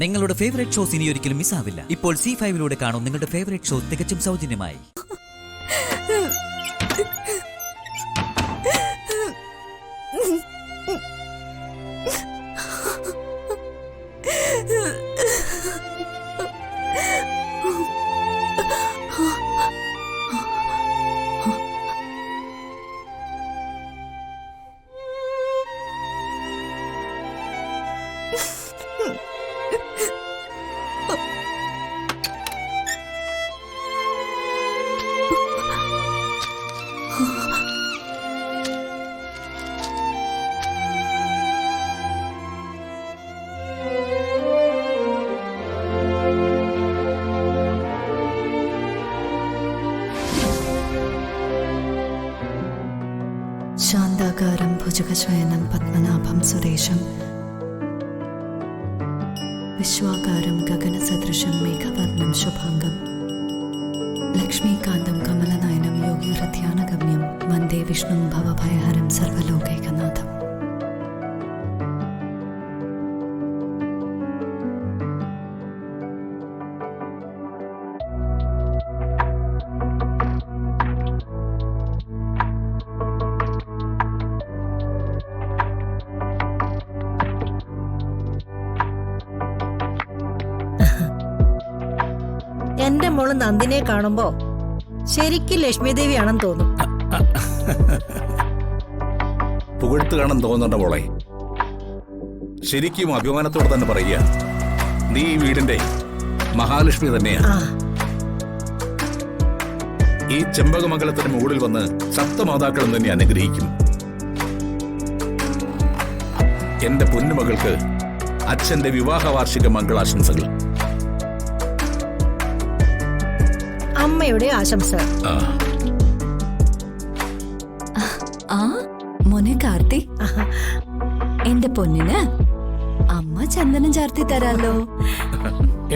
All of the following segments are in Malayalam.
നിങ്ങളുടെ ഫേവറേറ്റ് ഷോസ് ഇനി ഒരിക്കലും മിസ്സാവില്ല. ഇപ്പോൾ C5 കാണും നിങ്ങളുടെ ഫേവറേറ്റ് ഷോ തികച്ചും സൗജന്യമായി. ശാന്താകാരം ഭുജഗശയനം പത്മനാഭം സുരേശം വിശ്വാകാരം ഗഗനസദൃശം മേഘവർണം ശുഭാംഗം ലക്ഷ്മീകാന്തം കമലനയനം യോഗിഹൃധ്യാനഗമ്യം വന്ദേ വിഷ്ണും ഭവഭയഹരം സർവലോകൈകനാഥം. എന്റെ മോള് നന്ദിനെ കാണുമ്പോ ശരിക്കും ലക്ഷ്മി ദേവിയാണെന്ന് തോന്നും. പുകഴ്ത്ത് കാണാൻ തോന്നണ്ട മോളെ. ശരിക്കും അഭിമാനത്തോടെ തന്നെ പറയുക, നീ ഈ വീടിന്റെ മഹാലക്ഷ്മി തന്നെയാ. ഈ ചെമ്പകമംഗലത്തിന് മുകളിൽ വന്ന് സപ്തമാതാക്കളും തന്നെ അനുഗ്രഹിക്കും. എന്റെ പൊന്നുമകൾക്ക് അച്ഛന്റെ വിവാഹ വാർഷിക മംഗളാശംസകൾ. അമ്മയുടെ ആശംസ. മോനെ കാർത്തി, എന്റെ പൊന്നിന് അമ്മ ചന്ദനം ചാർത്തി തരാലോ.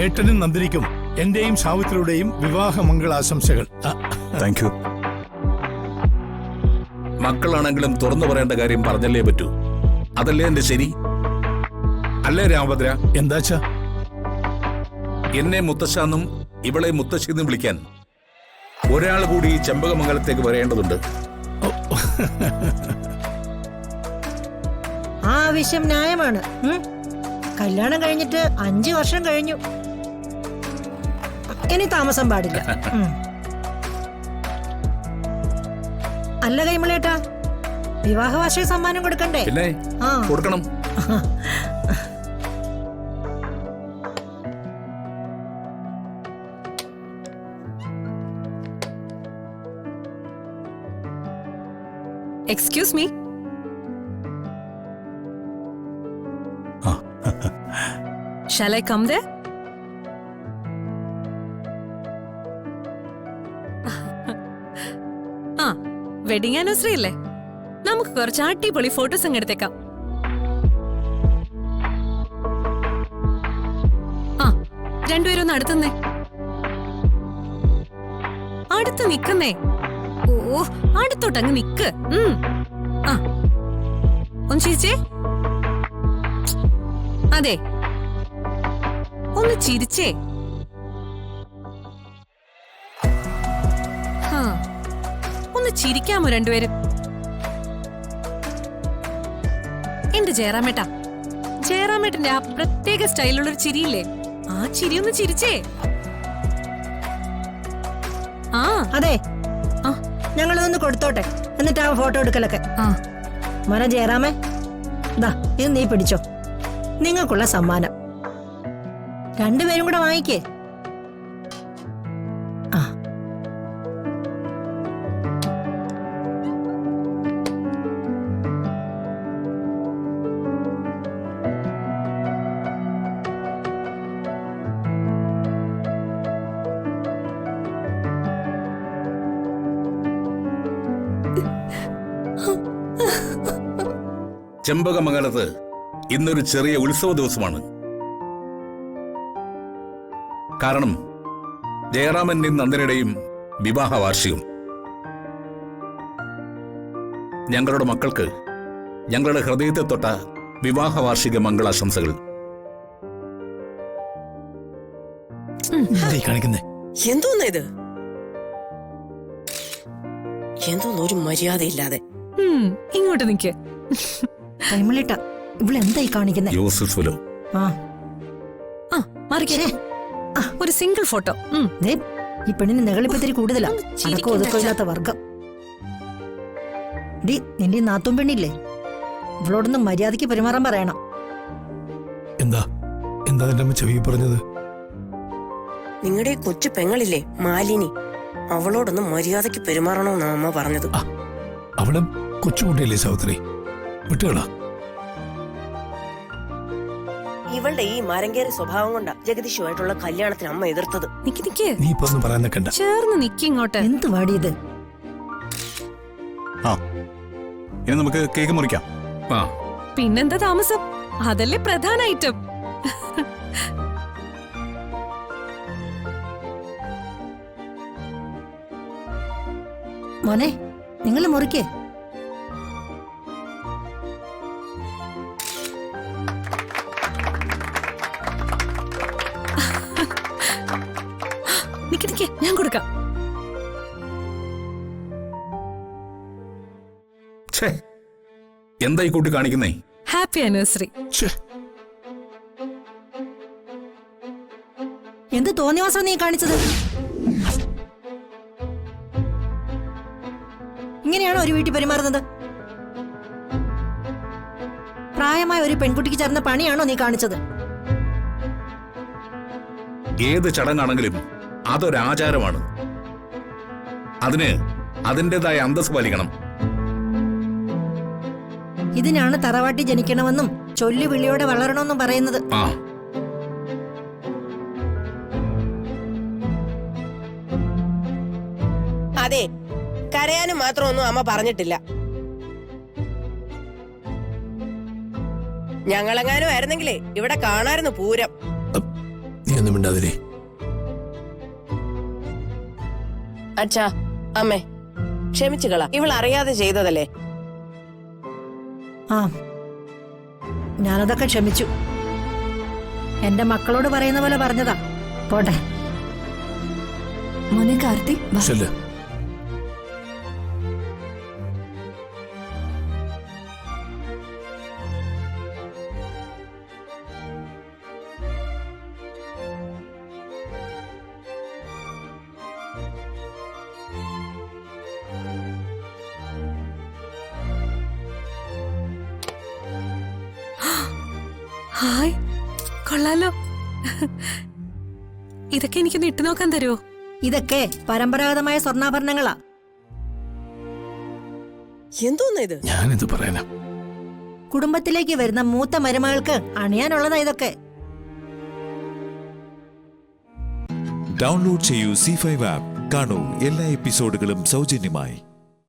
ഏട്ടനും നന്ദിനിക്കും എന്റെയും സാവിത്രിയുടെയും വിവാഹ മംഗളാശംസകൾ. Thank you. മക്കളാണെങ്കിലും തുറന്നു പറയേണ്ട കാര്യം പറഞ്ഞല്ലേ പറ്റൂ. അതല്ലേ എന്റെ ശരി. അല്ലേ രാമഭദ്ര? എന്താച്ചാ? എന്നെ മുത്തശ്ശാന്നും ഇവളെ മുത്തശ്ശിന്നും വിളിക്കാൻ ഒരാൾ കൂടി ഈ ചെമ്പകമംഗലത്തേക്ക് വരേണ്ടതുണ്ട്. ആ ആവശ്യം ന്യായമാണ്. കല്യാണം കഴിഞ്ഞിട്ട് 5 വർഷം കഴിഞ്ഞു. ഇനി താമസം പാടില്ല. അല്ല കൈമളേട്ടാ, വിവാഹ വാർഷിക സമ്മാനം കൊടുക്കണ്ടേ? പിന്നെ കൊടുക്കണം. Excuse me. Shall I come there? Wedding anniversary അല്ലേ, നമുക്ക് കുറച്ച് അടിപൊളി ഫോട്ടോസ് അങ്ങ് എടുത്തേക്കാം. രണ്ടുപേരും ഒന്ന് അടുത്തുന്നേ. അടുത്ത് നിക്കുന്നേ. ഓ, അടുത്തോട്ടങ്ങ് നിക്ക്. ഒന്ന് ചിരിച്ചേ. അതെ, ഒന്ന് ചിരിച്ചേ. ഒന്ന് ചിരിക്കാമോ രണ്ടുപേരും? എന്റെ ജയറാമേട്ടന്റെ ആ പ്രത്യേക സ്റ്റൈലുള്ളൊരു ചിരിയില്ലേ, ആ ചിരി ഒന്ന് ചിരിച്ചേ. അതെ, ഞങ്ങളിതൊന്ന് കൊടുത്തോട്ടെ, എന്നിട്ട് ആ ഫോട്ടോ എടുക്കലൊക്കെ. മോനെ ജയറാമേ, ദാ ഇത് നീ പിടിച്ചോ, നിങ്ങൾക്കുള്ള സമ്മാനം. രണ്ടുപേരും കൂടെ വാങ്ങിക്കേ. ചെമ്പകമംഗലത്ത് ഇന്നൊരു ചെറിയ ഉത്സവ ദിവസമാണ്. കാരണം ജയറാമന്റെയും നന്ദനയുടെയും വിവാഹ വാർഷികം. ഞങ്ങളുടെ മക്കൾക്ക് ഞങ്ങളുടെ ഹൃദയത്തെ തൊട്ട വിവാഹ വാർഷിക മംഗളാശംസകൾ. എന്തായി കാണിക്കുന്നേ? എന്തോന്ന് ഇത്? എന്തോന്ന് ഒരു മര്യാദയില്ലാതെ. ഇങ്ങോട്ട് നിക്ക്. കൈമളിട്ട ഇവളെന്തായി കാണിക്കുന്നേ? യൂസഫ് ഫെലോ. ആ ആ മാറിക്കേ. ഒരു സിംഗിൾ ഫോട്ടോ. ദേ, ഈ പെണ്ണിന് നെകളിപ്പത്തിരി കൂടുതലാ. അടക്കം ഒതുക്കമില്ലാത്ത വർഗം. ഡി, നിന്റെ ഈ നാത്തും പെണ്ണില്ലേ, ഇവളോടൊന്നും മര്യാദയ്ക്ക് പെരുമാറാൻ പറയണം. എന്താ എന്താ നിന്റെ അമ്മ ചെവി പറഞ്ഞത്? നിങ്ങളുടെ കൊച്ചു പെങ്ങളില്ലേ മാലിനി, അവളോടൊന്ന് മര്യാദയ്ക്ക് പെരുമാറണമെന്നാ അമ്മ പറഞ്ഞത്. അവളും കൊച്ചുകുട്ടിയല്ലേ സാവിത്രി, വിട്ടുകളാ. ഇവളുടെ ഈ മരങ്കേറി സ്വഭാവം കൊണ്ടാ ജഗദീഷുമായിട്ടുള്ള കല്യാണത്തിന് അമ്മ എതിർത്തത്. നിക്ക് നിക്ക്. നീ ഇപ്പൊ ഒന്നും പറയാൻ നിൽക്കണ്ട. ചേർന്ന് നിക്ക് ഇങ്ങോട്ട്. എന്ത് വാടിയത്? ആ ഇനി നമുക്ക് കേക്ക് മുറിക്കാം. ആ പിന്നെന്താ താമസം? അതല്ലേ പ്രധാന ഐറ്റം. മോനെ, നിങ്ങൾ മുറിക്കേ. നിക്ക് നിക്ക്, ഞാൻ കൊടുക്കാം. ഛേ, എന്താ ഈ കൂട്ടി കാണിക്കുന്നേ? Happy anniversary. ഛെ, എന്ത് തോന്നിവാസം നീ കാണിച്ചത്? ഇങ്ങനെയാണോ ഒരു വീട്ടിൽ പെരുമാറുന്നത്? പ്രായമായ ഒരു പെൺകുട്ടിക്ക് ചേർന്ന പണിയാണോ നീ കാണിച്ചത്? ഏത് ചടങ്ങാണെങ്കിലും അതൊരാചാരമാണ്. അതിന് അതിൻ്റെതായ അന്തസ് പാലിക്കണം. ഇതിനാണ് തറവാട്ടി ജനിക്കണമെന്നും ചൊല്ലു വിളിയോടെ വളരണമെന്നും പറയുന്നത്. ആ അതെ, കരയാനും മാത്രമൊന്നും അമ്മ പറഞ്ഞിട്ടില്ല. ഞങ്ങളെങ്ങാനും ആയിരുന്നെങ്കിലേ ഇവിടെ കാണായിരുന്നു പൂരം. നീ ഒന്നും മിണ്ടാതിരി. അച്ഛാ, അമ്മേ, ക്ഷമിച്ചുകള, ഇവൾ അറിയാതെ ചെയ്തതല്ലേ. ആ, ഞാനതൊക്കെ ക്ഷമിച്ചു. എന്റെ മക്കളോട് പറയുന്ന പോലെ പറഞ്ഞതാ. പോട്ടെ. മോനെ കാർത്തി, വാ. ചെല്ല്. ഹായ്, കൊള്ളാലോ. ഇതൊക്കെ എനിക്കൊന്ന് ഇട്ടു നോക്കാൻ തരുമോ? ഇതൊക്കെ പരമ്പരാഗതമായ സ്വർണ്ണാഭരണങ്ങളാ. എന്തോന്ന് ഇത്? ഞാനിത് പറയാനാ. കുടുംബത്തിലേക്ക് വരുന്ന മൂത്ത മരുമകൾക്ക് അണിയാനുള്ളതാ ഇതൊക്കെ. ഡൗൺലോഡ് ചെയ്യൂ C5 ആപ്പ്. കാണൂ എല്ലാ എപ്പിസോഡുകളും സൗജന്യമായി.